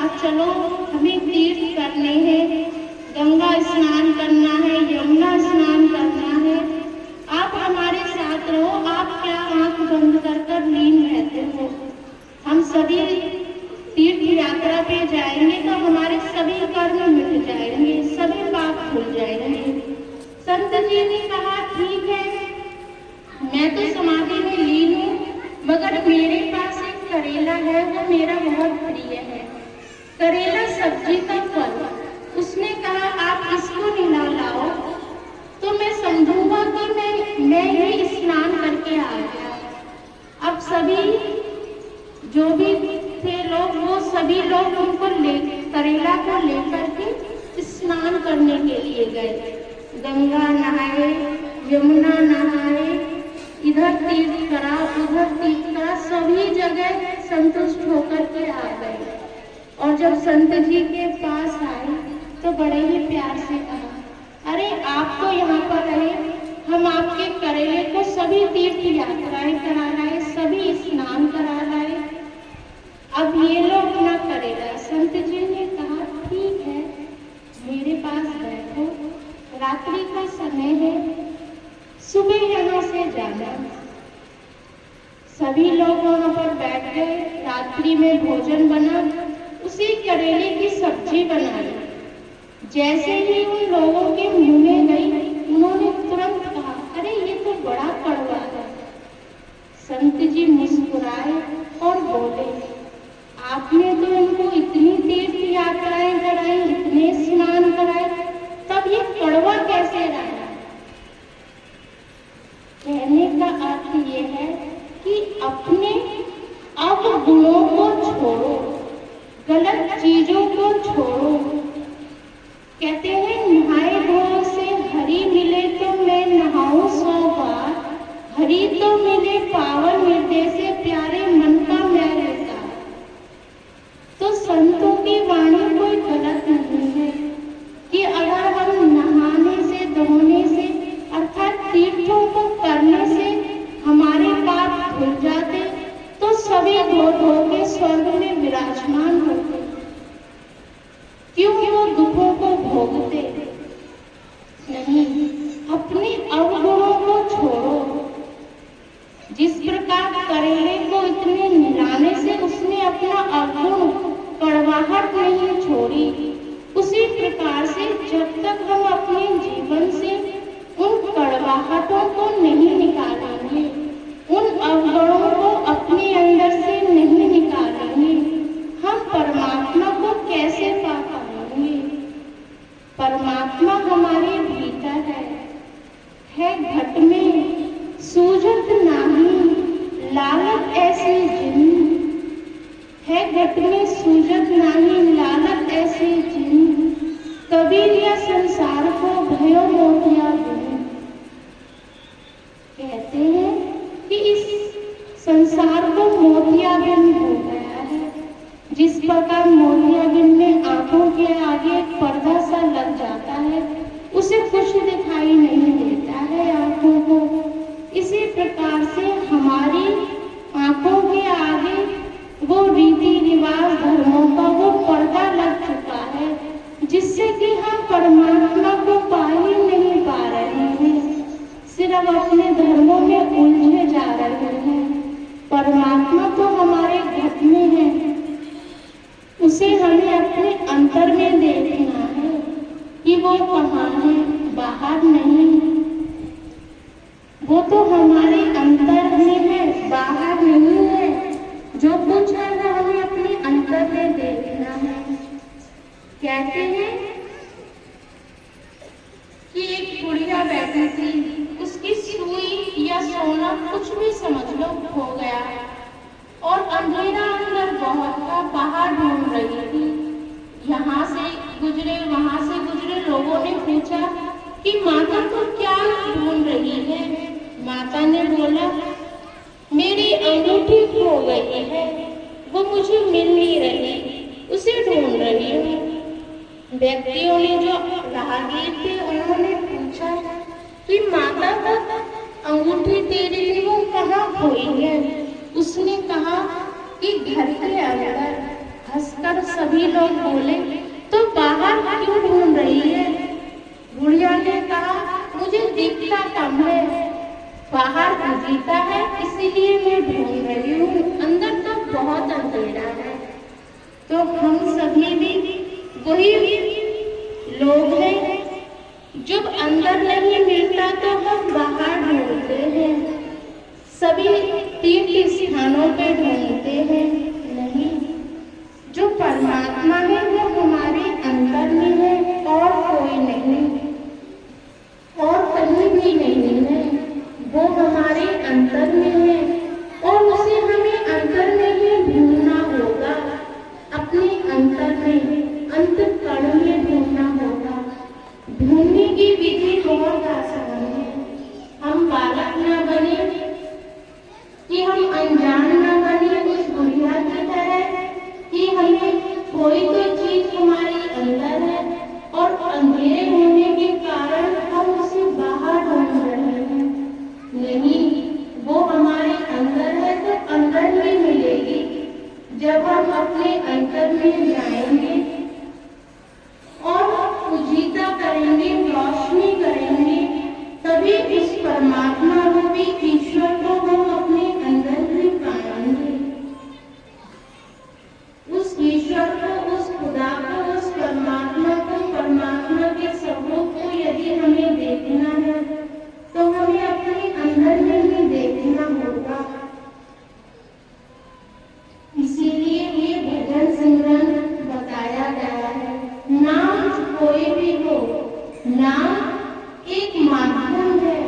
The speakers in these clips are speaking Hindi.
साथ चलो, हमें तीर्थ करने हैं, गंगा स्नान करना है, यमुना स्नान करना है, आप हमारे साथ रहो। आप क्या आंख बंद कर लीन रहते हो? हम सभी तीर्थ यात्रा पे जाएंगे तो हमारे सभी कर्म मिट जाएंगे, सभी पाप धुल जाएंगे। संत जी ने कहा ठीक है, मैं तो समाधि में लीन हूँ, मगर मेरे पास एक करेला है, वो मेरा बहुत प्रिय है, करेला सब्जी का फल। उसने कहा आप इसको निला लाओ तो मैं समझूंगा कि मैं ये स्नान करके आ गया। अब सभी जो भी थे लोग, वो सभी लोग उनको करेला को लेकर के स्नान करने के लिए गए। गंगा नहाए, यमुना नहाए, इधर तीर्थ करा, उधर तीर्थ करा, सभी जगह संतुष्ट होकर के आ गए। और जब संत जी के पास आए तो बड़े ही प्यार से कहा, अरे आप तो यहाँ पर रहे, हम आपके करेले को सभी तीर्थ यात्राएं करा लाए, सभी स्नान करा लाए, अब ये लोग ना करेला। संत जी ने कहा ठीक है, मेरे पास बैठो, रात्रि का समय है, सुबह यहाँ से जाना। सभी लोग वहाँ पर बैठ गए, रात्रि में भोजन बना, उसी करेले की सब्जी बनाई। जैसे ही उन लोगों के मुंह में गई, उन्होंने तुरंत कहा अरे ये तो बड़ा कड़वा है। संत जी मुस्कुराए और बोले, आपने तो इनको इतनी तीर्थ यात्राएं कराई, इतने स्नान कराए, तब ये कड़वा कैसे रहा? कहने का अर्थ ये है कि अपने अवगुणों को छोड़ो, गलत चीजों को छोड़ो। कहते हैं नहाए धोए से हरि मिले तो मैं नहाऊं 100 बार, हरि तो मिले पावन हृदय से प्यारे मन का मैं रहता। तो संतों की वाणी कोई गलत नहीं है कि अगर हम नहाने से, धोने से, अर्थात तीर्थों को करने से हमारे पाप धुल जाते तो सभी धो धो के स्वर्ग में विराजमान होते। क्यों वो दुखों को भोगते? नहीं, अपने अवगुणों को छोड़ो। जिस प्रकार करेले को इतने निराने से उसने अपना अवगुण कड़वाहट नहीं छोड़ी, उसी प्रकार से जब तक हम अपने जीवन से उन कड़वाहटों को नहीं निकालेंगे, उन अवगुणों को अपने अंदर से नहीं निकालेंगे, हम परमात्मा को कैसे पा पाएंगे? परमात्मा हमारे भीतर है घट में सूझत नाही, लालत ऐसे जिन है घट में सूझत नाही, लालत ऐसे जिन, कबीर या संसार को भयो मोतिया बिन। कहते हैं कि इस संसार को मोतियाबिंद हो गया है। जिस प्रकार मोतियाबिंद में आंखों के आगे एक पर्दा सा लग जाता है, उसे कुछ दिखाई नहीं देता है आंखों को, इसी प्रकार से हमारी आंखों के आगे वो रीति रिवाज धर्मों का वो पर्दा लग चुका है, जिससे कि हम परमात्मा को पा ही नहीं पा रहे हैं, सिर्फ अपने धर्मों में उलझे जा रहे हैं। परमात्मा तो हमारे घट में है, उसे हमें अपने अंतर में देखना है कि वो कहाँ है, बाहर नहीं। वो तो हमारे अंतर में है, बाहर नहीं है। जो कुछ है वो हमें अपने अंतर में देखना है। कहते हैं कि एक गुड़िया बैठी थी, उसकी सुई या सोना कुछ भी समझ लो खो गया और अंधेरा अंदर बहुत था, बाहर ढूंढ रही थी। यहाँ से गुजरे, वहां से गुजरे लोगों ने पूछा कि माता तो क्या ढूंढ रही है? माता ने बोला मेरी अंगूठी खो गई है, वो मुझे मिल नहीं रही, उसे ढूंढ रही हूँ। व्यक्तियों ने, जो राहगीर थे, उन्होंने पूछा कि माता तक अंगूठी तेरी थी, वो कहाँ खोई है? उसने कहा कि घर के अंदर। हंसकर सभी लोग बोले, तो बाहर क्यों ढूंढ रही है? बुढ़िया ने कहा, मुझे दिखता कम है, बाहर बुझीता है इसीलिए मैं ढूंढ रही हूँ, अंदर तो बहुत अंधेरा है। तो हम सभी भी वही लोग हैं, जब अंदर नहीं मिलता तो हम बाहर ढूंढते हैं, सभी तीर्थ स्थानों पे ढूंढते हैं, नहीं, जो परमात्मा है वो हमारे अंदर में है और कोई नहीं, और कहीं भी नहीं है, वो हमारे अंदर में है और उसे हमें अंदर में ही ढूंढना होगा, अपने अंतर में, अंतःकरण में ढूंढना होगा। ढूंढने की विधि बहुत आसान है। हम बालक न बने कि हम अनजान न बने उस बुढ़िया की तरह कि हमें कोई तो चीज हमारे अंदर है और अंधेरे होने के कारण हम उसे बाहर ढूंढ रहे हैं। नहीं, वो हमारे अंदर है तो अंदर ही मिलेगी। जब हम अपने अंतर में जाएंगे और उजीता करेंगे, रोशनी करेंगे, तभी इस परमात्मा रूपी ईश्वर को हम अपने अंदर भी पाएंगे। उस ईश्वर को, उस खुदा को, उस परमात्मा को, परमात्मा के स्वरूप को यदि हमें देखना है तो हमें अपने अंदर में ही देखना होगा। इसीलिए ये भजन सिमरन बताया गया है। नाम कोई भी हो, नाम एक माध्यम है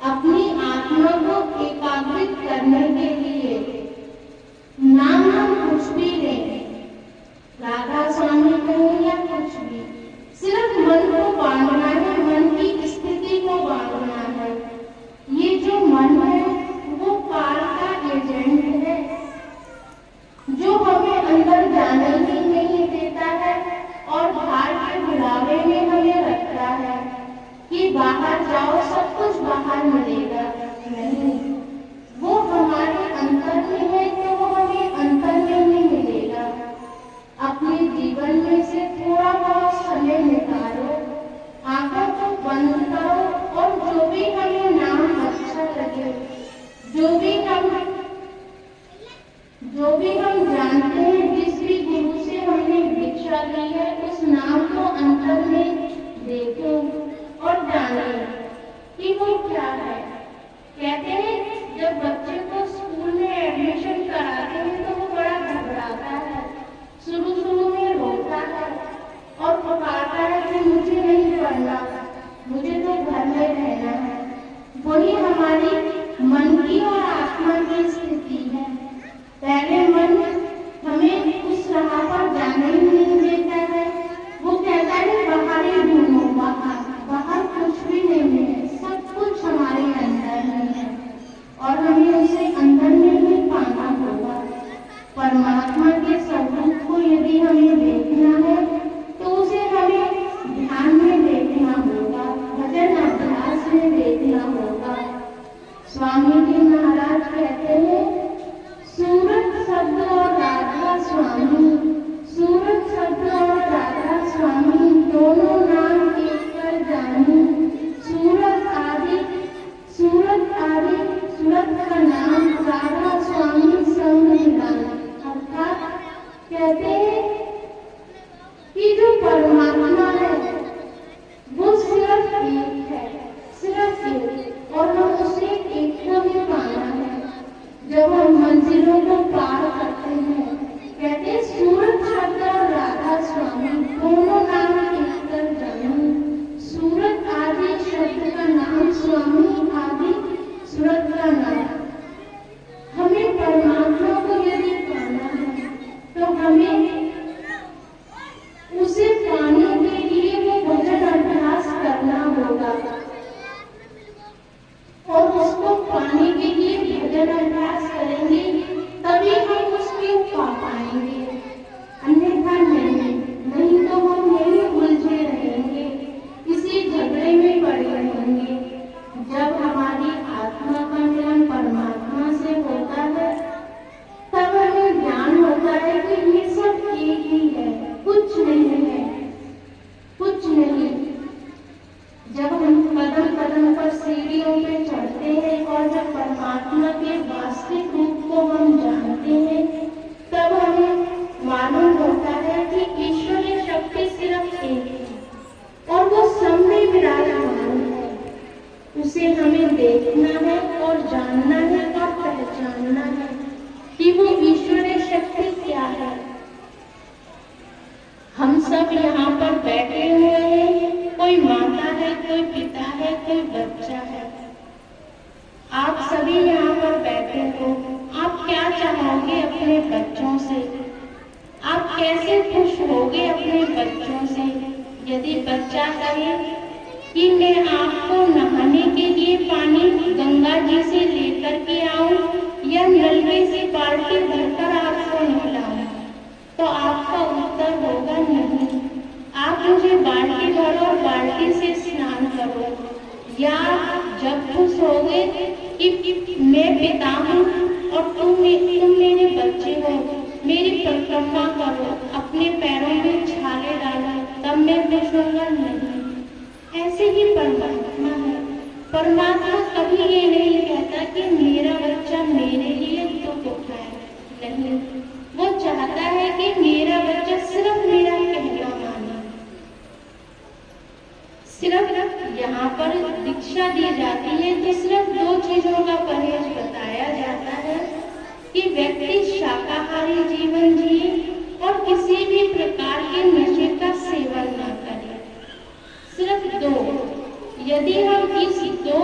अपनी आत्मा को एकाग्रित करने के लिए। नाम हम कुछ भी लें, राधा स्वामी कहें या कुछ भी, सिर्फ मन को बांधना है, मन की स्थिति को बांधना है। ये जो मन है वो काल का एजेंट है, जो हमें अंदर जाने ही नहीं देता है और बाहर के बुलावे में हमें रखता है कि बाहर जाओ सब कुछ बाहर मिलेगा। नहीं, वो हमारे अंतर में है तो वो हमें अंतर में ही मिलेगा। अपने जीवन में से थोड़ा बहुत समय निकालो, आंखों को बंद करो और जो भी हमें नाम अच्छा लगे, जो भी हम जानते हैं, जिस भी गुरु से हमने दीक्षा ली है, उस नाम को अंतर में देखो और जानो कि वो क्या है। कहते हैं जब बच्चे को स्कूल में एडमिशन कराते हैं तो वो बड़ा घबराता है, शुरू में रोता है और पुकारता है कि मुझे नहीं पढ़ना, मुझे तो घर में रहना है। वही हमारी मन की और आत्मा की स्थिति है। पहले मन हमें उस राह पर जाने ही नहीं देता है, वो कहता है बाहर ही ढूंढो, बाहर कुछ भी नहीं है, सब कुछ हमारे अंदर ही है और हमें उसे अंदर में ही पाना होगा। परमात्मा के स्वरूप को यदि हमें देखना है तो उसे हमें ध्यान में देखना होगा, भजन अभ्यास में देखना होगा। स्वामी जी महाराज कहते हैं, सूरत शब्द और राधा स्वामी, सूरत शब्द और राधा स्वामी दोनों नाम एक कर जानी। सूरत आदि सूरत का नाम राधा स्वामी संग मिलाना, अर्थात कहोगे अपने बच्चों से, यदि बच्चा कहे कि मैं आपको नहाने के लिए पानी गंगा जी से लेकर के आऊं या नलके से बाल्टी भरकर आपको नहलाऊं, तो आपका उत्तर होगा नहीं, आप मुझे बाल्टी भरो और बाल्टी से स्नान करो। या जब खुश होगे कि मैं पिता हूँ और तुम मेरे बच्चे हो, मेरी परिक्रमा करो, अपने पैरों में छाले डालो, तब मैं खुश होगा नहीं। ऐसे ही परमात्मा है। परमात्मा कभी ये नहीं कहता कि मेरा बच्चा मेरे लिए दुख उठाए, नहीं, वो चाहता है कि मेरा बच्चा सिर्फ मेरा कहना माने। सिर्फ यहाँ पर दीक्षा दी जाती है तो सिर्फ दो चीजों का परहेज बताया जाता है कि व्यक्ति शाकाहारी जीवन जिए और किसी भी प्रकार के नशे का सेवन न करे। सिर्फ दो। यदि हम इस दो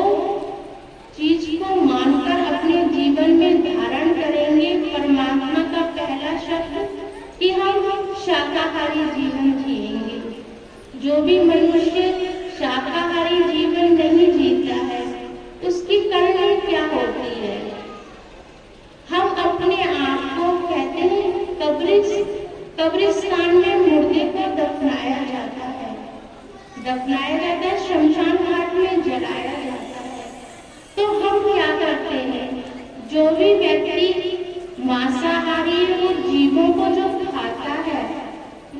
चीज को मानकर अपने जीवन में धारण करेंगे, परमात्मा का पहला शब्द कि हम शाकाहारी जीवन जिएंगे। जो भी मनुष्य शाकाहारी जीवन नहीं जीता है, उसकी करनी क्या होती है? हम अपने आप को कहते हैं कब्रिस्तान में मुर्दे को दफनाया जाता है, शमशान घाट में जलाया जाता है। तो हम क्या करते हैं? जो भी व्यक्ति मांसाहारी और जीवों को जो खाता है,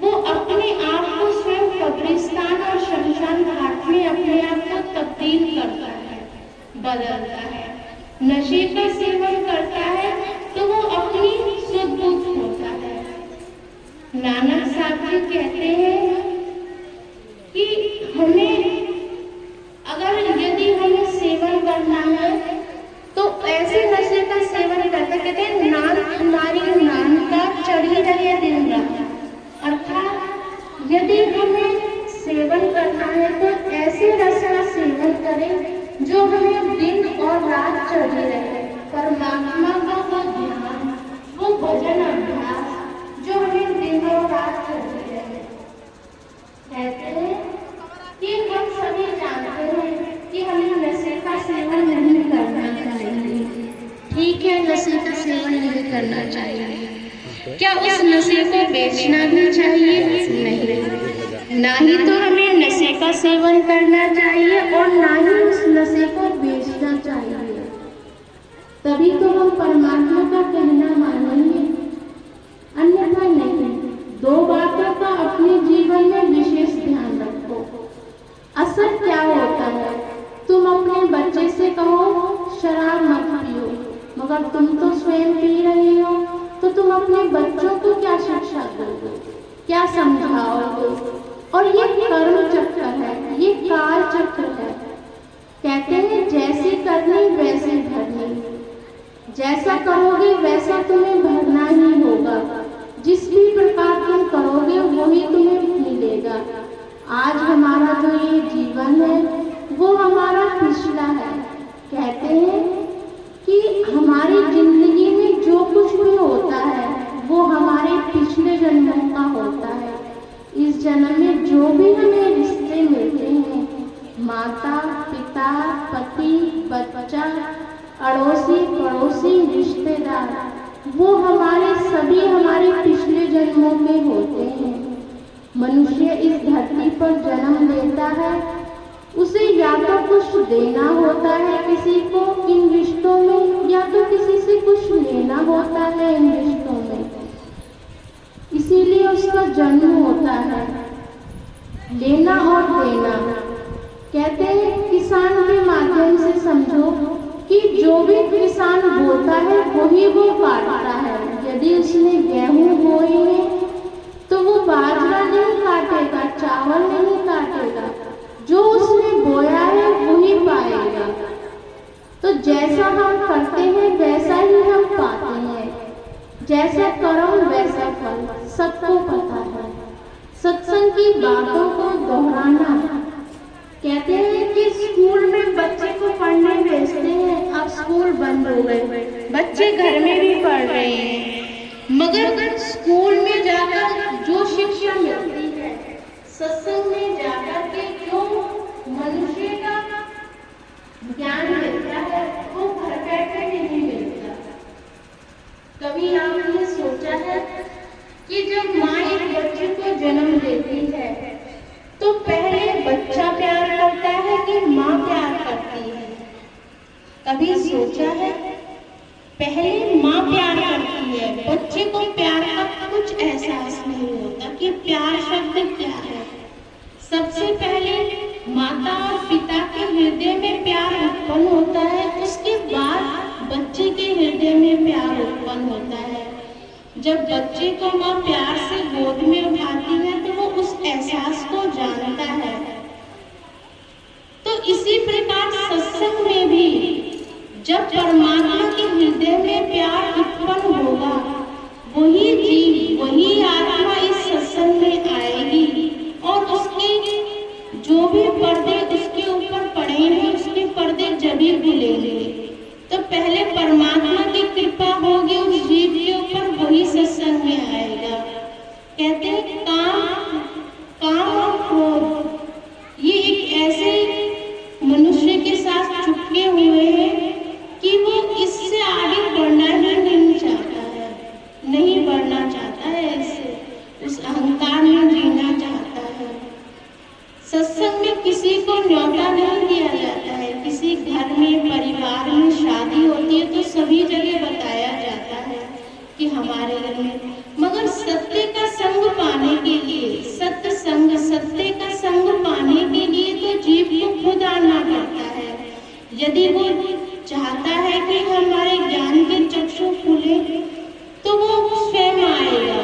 वो अपने आप को स्वयं कब्रिस्तान और शमशान घाट में अपने आप को तब्दील करता है, बदलता है। नशे का सेवन करता है तो वो अपनी सुध-बुध होता है। नानक साहब जी कहते हैं कि यदि हमें सेवन करना है तो ऐसे नशे का सेवन करते, कहते हैं नान हमारी नान का चढ़ी रहे दिन रात। अर्थात यदि हमें सेवन करना है तो ऐसे रस का सेवन करें जो हमें दिन और रात चढ़ी रहे। परमात्मा का वो ध्यान, वो भजन अभ्यास जो हमें दिन और रात चढ़ी रहे। कहते हैं कि हम सभी जानते हैं कि हमें नशे का सेवन नहीं करना चाहिए। ठीक है, नशे का सेवन नहीं करना चाहिए। क्या उस नशे को बेचना भी चाहिए? नहीं, ना ही तो हमें नशे का सेवन करना चाहिए और ना ही उस नशे को बेचना चाहिए। तभी तो हम परमात्मा का कहना मानेंगे, अन्यथा नहीं। दो बातों का अपने जीवन में विशेष ध्यान रखो। असर क्या होता है? तुम अपने बच्चे से कहो शराब मत पियो, मगर तुम तो स्वयं पी रहे हो, तो तुम अपने बच्चों को क्या शिक्षा दोगे, क्या समझाओगे? और ये कर्म चक्र है, ये काल चक्र है। कहते हैं जैसी करनी वैसी भरनी, जैसा करोगे वैसा तुम्हें भरना ही होगा। जिस भी प्रकार तुम करोगे वही तुम्हें मिलेगा। आज हमारा जो ये जीवन है वो हमारा पिछला है। कहते हैं कि हमारी जिंदगी में जो कुछ भी होता है वो हमारे पिछले जन्मों का होता है। इस जन्म में जो भी हमें रिश्ते मिलते हैं, माता पिता, पति, बच्चा, अड़ोसी पड़ोसी, रिश्तेदार, वो सभी हमारे पिछले जन्मों में होते हैं। मनुष्य इस धरती पर जन्म लेता है, उसे या तो कुछ देना होता है किसी को इन रिश्तों में, या तो किसी से कुछ लेना होता है इन रिश्तों में। इसीलिए उसका जन्म होता है, लेना और देना। कहते हैं किसान के माध्यम से समझो कि जो भी किसान बोता है वही वो काटता है। यदि उसने गेहूं बोई है तो वो बाजरा नहीं काटेगा, चावल नहीं काटेगा, जो उसने बोया है वही पाएगा। तो जैसा हम करते हैं वैसा ही हम पाते हैं, जैसा कर्म वैसा फल, सबको पता है। सत्संग की बातों को दोहराना। कहते हैं कि स्कूल में बच्चे को पढ़ने भेजते हैं, अब स्कूल बंद हो गए, बच्चे घर में भी पढ़ रहे हैं, मगर स्कूल में जाकर जो शिक्षा मिलती है, सत्संग में जाकर के जो मनुष्य का ज्ञान मिलता है, वो घर बैठे नहीं मिलता। कभी आपने सोचा है कि जब माँ एक बच्चे को जन्म देती है तो पहले बच्चा प्यार करता है कि माँ प्यार करती है? कभी सोचा है? पहले माँ प्यार करती है, बच्चे को प्यार का कुछ एहसास नहीं होता कि प्यार शब्द क्या है। सबसे पहले माता और पिता के हृदय में प्यार उत्पन्न होता है, उसके बाद बच्चे के हृदय में प्यार उत्पन्न होता है। जब बच्चे को माँ प्यार से गोद में उठाती है तो वो उस एहसास को जानता है। तो इसी प्रकार सत्संग में भी जब परमात्मा के हृदय में प्यार उत्पन्न होगा, वही जीव, वही आत्मा इस सत्संग में आएगी और उसके जो भी पर्दे उसके ऊपर पड़ेंगे, उसके पर्दे जभी खुलेंगे। तो पहले परमात्मा की कृपा होगी उस जीव के ऊपर, वही सत्संग में आएगा। कहते हैं काम और क्रोध ये एक ऐसे मनुष्य के साथ चिपके हुए हैं कि वो इससे आगे बढ़ना ही नहीं चाहता है, नहीं बढ़ना चाहता है, ऐसे उस अहंकार में जीना चाहता है। सत्संग में किसी को न्योता नहीं दिया जाता है। किसी घर में, परिवार में शादी होती है तो सभी जगह बताया जाता है कि हमारे घर में, मगर सत्य का संग पाने के लिए, सत्य संग, सत्य का संग पाने के लिए तो जीव को खुद आना पड़ता है। यदि वो चाहता है कि हमारे ज्ञान के चक्षु खुले तो वो स्वयं आएगा,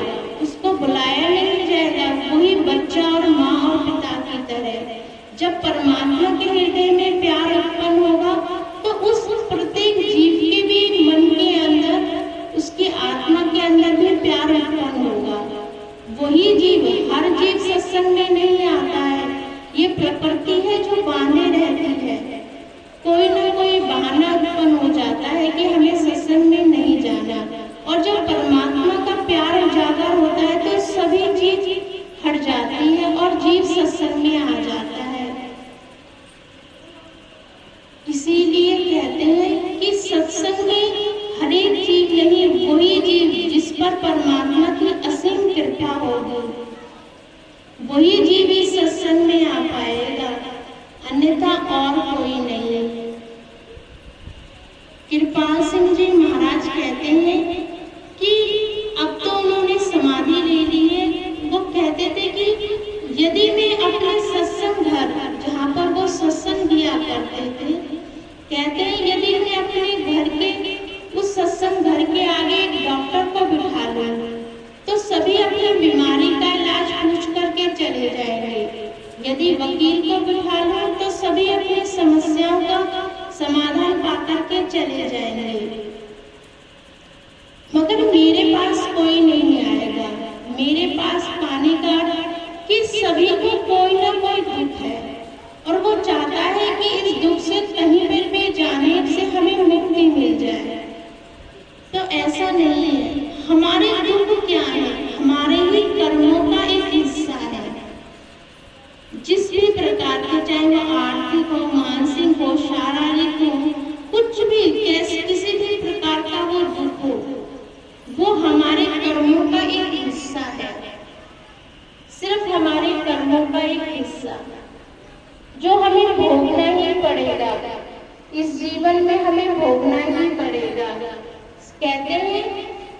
उसको बुलाया नहीं जाएगा। वही बच्चा और माँ और पिता की तरह जब परमात्मा के हृदय में प्यार उत्पन्न होगा तो उस प्रत्येक जीव के भी मन के अंदर, उसकी आत्मा के अंदर भी प्यार उत्पन्न होगा। वही जीव, हर जीव सत्संग में नहीं आता है। ये प्रकृति है जो बांधे रहती है, कोई ना कोई बहाना उत्पन्न हो जाता है कि हमें सत्संग में नहीं जाना। और जब परमात्मा का प्यार उजागर होता है तो सभी चीज हट जाती है और जीव सत्संग में आ जाता है। इसीलिए कहते हैं कि सत्संग में हर एक जीव नहीं, वही जीव जिस पर परमात्मा की असीम कृपा होगी, वही जीव इस सत्संग में आ पाएगा, अन्यथा और कोई नहीं। कृपाल सिंह जी महाराज कहते हैं कि अब तो उन्होंने समाधि ले ली है। वो कहते थे कि यदि मैं अपने सत्संग घर, जहाँ पर वो सत्संग दिया करते थे, कहते हैं यदि मैं अपने घर के उस सत्संग घर के आगे एक डॉक्टर को बिठा लूं तो सभी अपनी बीमारी का इलाज पूछ करके चले जाएंगे। यदि वकील को बिठा लूं तो सभी अपनी समस्याओं का समाधान पाकर के चले जाएंगे। मगर मेरे पास कोई नहीं आएगा। मेरे पास पाने का कि सभी को कोई ना कोई दुख है और वो चाहता है कि इस दुख से कहीं पर भी जाने से हमें मुक्ति मिल जाए। तो ऐसा नहीं है। हमारे दुख क्या है? हमारे ही कर्मों का एक हिस्सा है। जिस भी प्रकार के, चाहे वो आर्थिक हो, मानसिक हो, शारीरिक हो, कुछ भी, कैसे किसी भी प्रकार का वो दुख हो, वो हमारे कर्मों का एक हिस्सा है। सिर्फ हमारे कर्मों का एक हिस्सा जो हमें भोगना ही पड़ेगा। इस जीवन में हमें भोगना ही पड़ेगा। कहते हैं